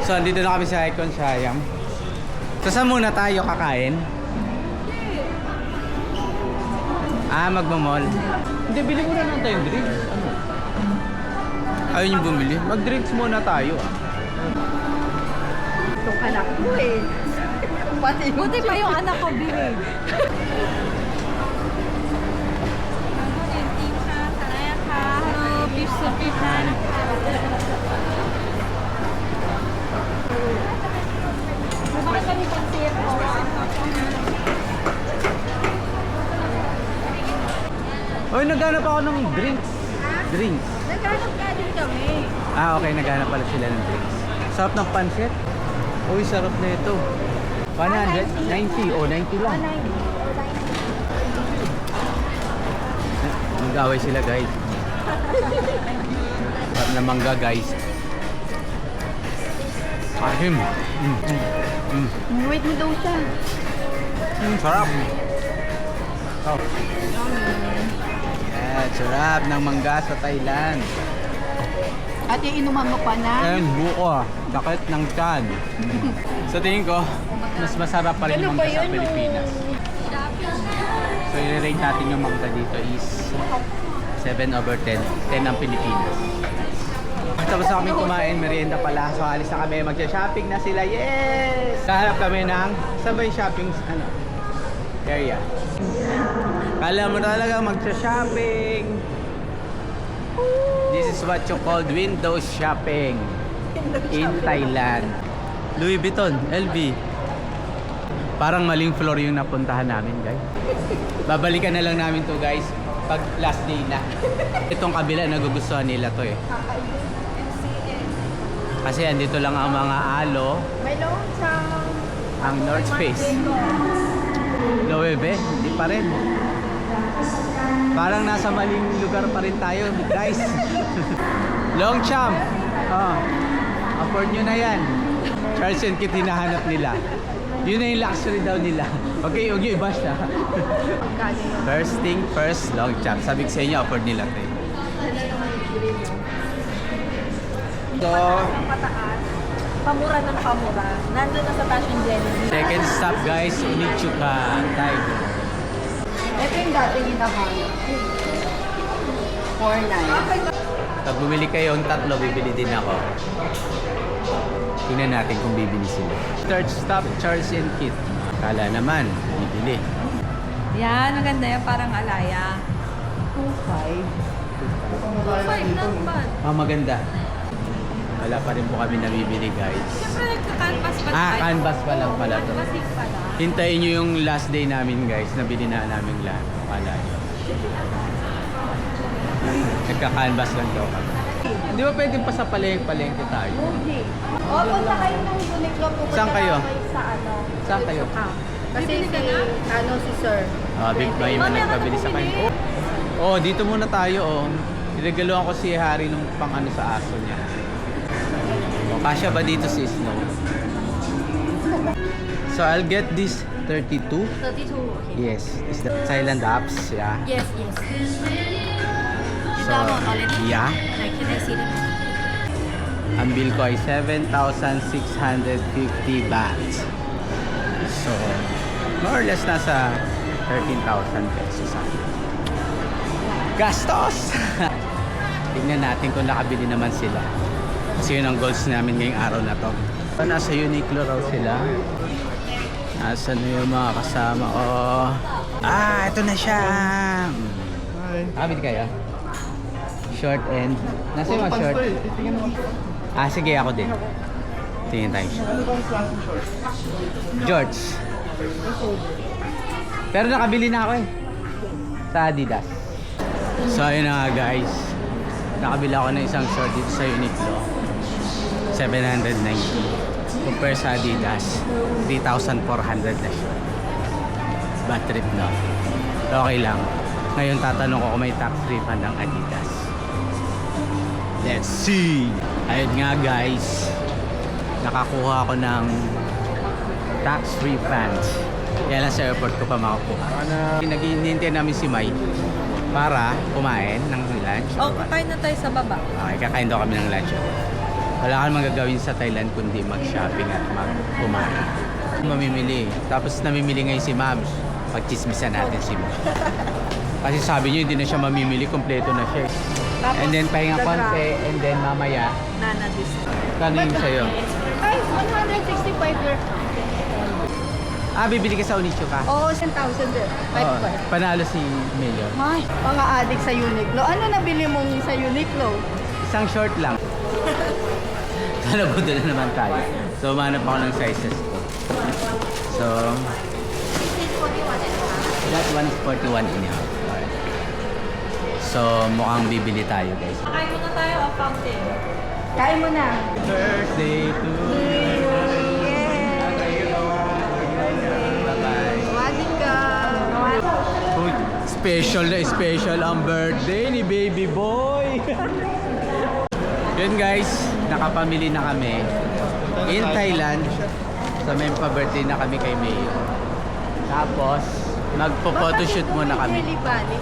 So, andito na kami sa Icon Siam. So, saan muna tayo kakain? Magmamall. Hindi, bili muna natin tayong drinks. Ano? Ayaw niyo bumili? Mag-drinks muna tayo. Itong anak ko eh. Buti pa yung anak ko, bili. Oy, naghanap ako ng drinks. Drinks. Naghanap ka din kami. Okay, naghanap pala sila ng drinks. Sarap ng pansit. Uy, sarap na ito. 190 o 90 lang. Mag-away sila, guys. Sarap na mangga, guys. Ahim. Wait mo daw siya. Sarap. Oh. Yeah, sarap ng mangga sa Thailand. At yung inuman mo pa na. And buko, sakit ng tiyan. Sa tingin ko, mas masarap pa rin yung mangga sa Pilipinas. So, i-rate natin yung mangga dito is 7/10. 10 ang Pilipinas. Tapos na kami kumain, merienda pala. So, alis na kami. Magsha-shopping na sila. Yes! Kahanap kami ng sabay shopping area. Kala mo talaga magsha-shopping. This is what you call window shopping in Thailand. Louis Vuitton, LV. Parang maling floor yung napuntahan namin, guys. Babalikan na lang namin to, guys, pag last day na. Itong kabila, nagugustuhan nila to eh. Kasi andito lang ang mga alo, May long chang. ang North Face. Loewe, hindi pa rin. Parang nasa maling lugar pa rin tayo, guys. Longchamp. Afford nyo na yan. Charles and Kit hinahanap nila. Yun na yung luxury daw nila. Okay, huwag nyo i-bash na. First thing first, Longchamp. Sabi ko sa inyo, afford nila ito. So, Pataas. Pamura ng pamura. Nandun na sa Fashion Genesis. second stop, guys, Unichuka, Thailand. Ito yung dating hinahanap. 4.9. Pag bumili kayo ng tatlo, bibili din ako. Tingnan natin kung bibili sila. Third stop, Charles and Kit. Kala naman, bibili. Yan, maganda yan. Parang alaya. 2.5. 2.5 lang ba? Maganda. Wala pa rin po kami nabibili, guys. Siyempre nagka-canvas pa Canvas pa lang pala to. Canvasing pala. Hintayin nyo yung last day namin, guys. Nabili na namin lahat. Kala nyo. Nagka-canvas lang daw kami. Di ba pwedeng pa sa palengke tayo? Hindi. O, punta kayo ng Uniqlo. Pupunta Saan kayo? Sa ano? Saan kayo? Kasi si Sir. Big Boy man nagpabili sa kanya. Oh, dito muna tayo, oh. Niregaluhan ko si Harry nung pang ano sa aso niya. Oh, kasya ba dito si Snow? So, I'll get this 32. 32, okay. Yes, is the Thailand apps, yeah. Yes, yes. So, yeah. Like, can I see them? Ang bill ko ay 7,650 baht. So, more or less nasa 13,000 pesos. Gastos! Tingnan natin kung nakabili naman sila. Kasi yun ang goals namin ngayong araw na to. Nasa Uniqlo raw sila. Nasaan na yung mga kasama? Oh. Ito na siya! Kabit kayo? Short end. Nasa yung mga short? Sige, ako din. Tingin tayo siya. George. Pero nakabili na ako eh. Sa Adidas. So ayun na nga, guys. Nakabili ako ng isang short dito sa Uniqlo. 790. Compare sa Adidas, 3,400 na siya. Bad trip na. Okay lang. Ngayon tatanong ko kung may tax refund ng Adidas. Let's see! Ayun nga, guys. Nakakuha ako ng tax refund. Kaya lang sa airport ko pa makakuha. Nag-iintay namin si Mai para kumain ng lunch. Oh, kakain na tayo sa baba. Okay, kakain daw kami ng lunch. Wala kang magagawin sa Thailand kundi mag-shopping at mag-kumain. Mamimili. Tapos namimili ngayon si Ma'am. Pagchismisan natin si Ma'am. Kasi sabi niyo hindi na siya mamimili, kompleto na siya. Tapos, And then pahinga the konti, and then mamaya, Nana discount. kano yung sa'yo? Ay, 165 your... Bibili ka sa Unisyo ka? Oo, 10,000 din. Oo, panalo si Mayor. Ay, mga adik sa Uniqlo. Ano nabili mong sa Uniqlo? Isang short lang. Talabudo na naman tayo. So, umanap ako ng sizes ko. So, that one is 41 and a half. Alright. So, mukhang bibili tayo, guys. Kain muna tayo o fountain? Kain mo na. Birthday to you. Bye-bye. Wading ka. Uy, special na special ang birthday ni baby boy. Yun guys, nakapamili na kami in Thailand. So may pa-birthday na kami kay Mayo. Tapos, magpo-photoshoot muna kami. Jelly bunny.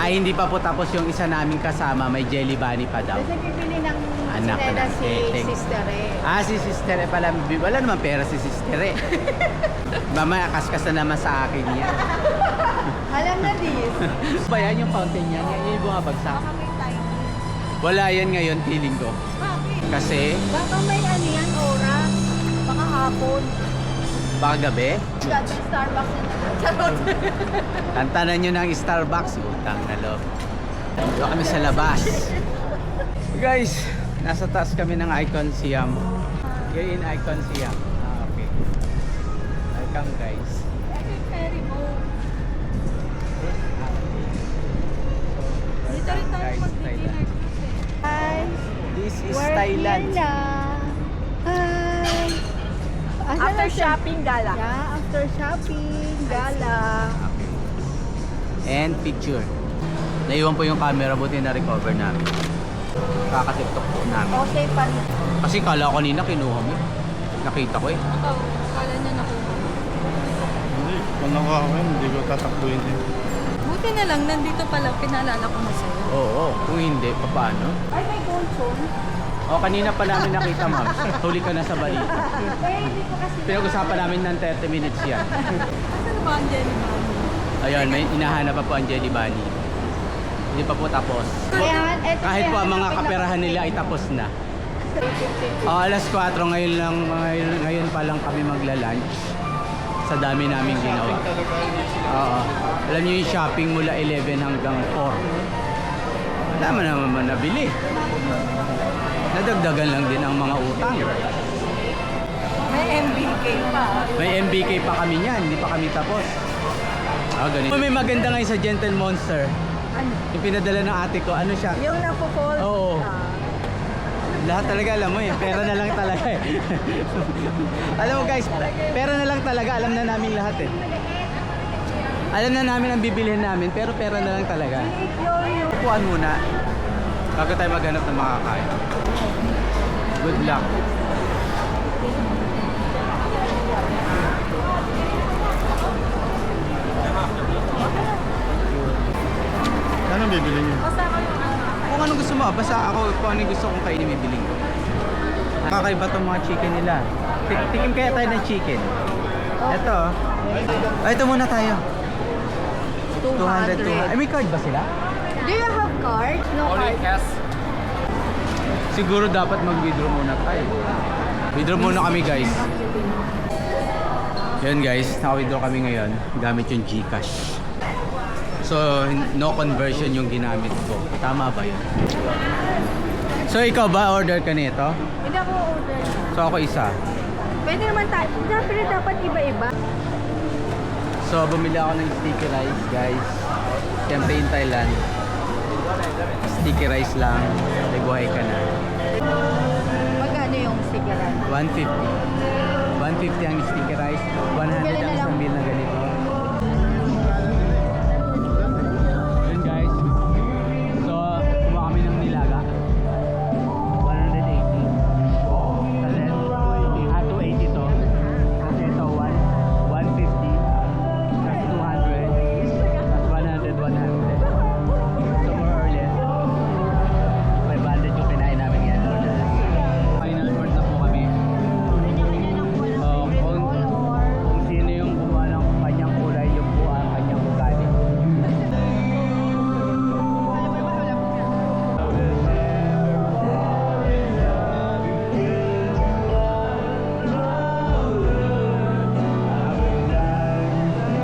Hindi pa po tapos yung isa naming kasama, may jelly bunny pa daw. Kasi bibili ng Anak sinela na. si Thanks. sister eh. Si sister pala, wala naman pera si sister eh. Mamaya kaskas na naman sa akin yan. Alam na this. Ba yan yung fountain yan? Yan yung bumabagsak. Baka may time. Wala yan ngayon, feeling ko. Bakit? Kasi, Baka may ano yan, oras. Baka hapon. baka gabi, Got the Starbucks na naman. Charot. tantanan nyo ng Starbucks. Utang na loob. Doon kami sa labas. Guys, nasa taas kami ng Icon Siam. You're in Icon Siam. Okay. Welcome guys. Ferry boat. Dito rin tayo Guys, mag-dinner. Thailand. Hi. This is We're Thailand. here na. Hi. After shopping, gala. Yeah, after shopping, gala. And picture. Naiwan po yung camera, buti na-recover namin. Kaka-tiktok po namin. Okay pa rin. Kasi kala ko kanina kinuha mo. Nakita ko eh. Ikaw, kala niya nakuha. Hindi, kung nakuha ko yun, hindi ko tatakbuhin yun. Buti na lang, nandito pala, pinaalala ko na sa'yo. Oo, kung hindi, paano? Ay, may gold phone. Kanina pa namin nakita, ma'am. Huli ka na sa balita. Eh, hindi ko kasi... Pinag-usapan namin ng 30 minutes yan. Asan ba ang jelly bunny? Ayun, may inahanap pa po ang Jelly Bunny. Hindi pa po tapos. Kahit po ang mga kaperahan nila ay tapos na. Alas 4 ngayon pa lang kami magla-lunch. Sa dami naming ginawa. Oo. Alam niyo yung shopping mula 11 hanggang 4. Wala man naman nabili. Nadagdagan lang din ang mga utang. May MBK pa. May MBK pa kami niyan, hindi pa kami tapos. Ganito. May maganda ngayon sa Gentle Monster. Ano? Yung pinadala ng ate ko, ano siya? Yung napo-fold. Oo. Lahat talaga alam mo eh, pera na lang talaga eh. Alam mo guys, pera na lang talaga, alam na namin lahat eh. Alam na namin ang bibilhin namin, pero pera na lang talaga. Upuan muna, bago tayo maghanap ng makakain. Good luck. Anong bibili niyo? Basta ko yung ano. Kung anong gusto mo, basta ako kung ano yung gusto kong kainin, bibiling ko. Kakaiba tong mga chicken nila. Tikim kaya tayo ng chicken. Ito. Ito muna tayo. 200. Ay, may card ba sila? Do you have card? No card. Siguro dapat mag-withdraw muna tayo. Withdraw muna kami guys. Yun guys, naka-withdraw kami ngayon gamit yung GCash. So, no conversion yung ginamit ko. Tama ba yun? So, ikaw ba order ka nito? Hindi ako order. So, ako isa. Pwede naman tayo. Pero dapat iba-iba. So, bumili ako ng sticky rice guys. Siyempre in Thailand. Sticky rice lang. May buhay ka na. Magkano yung sticker? 150. 150 ang sticky rice. 100 ang isang meal na ganito.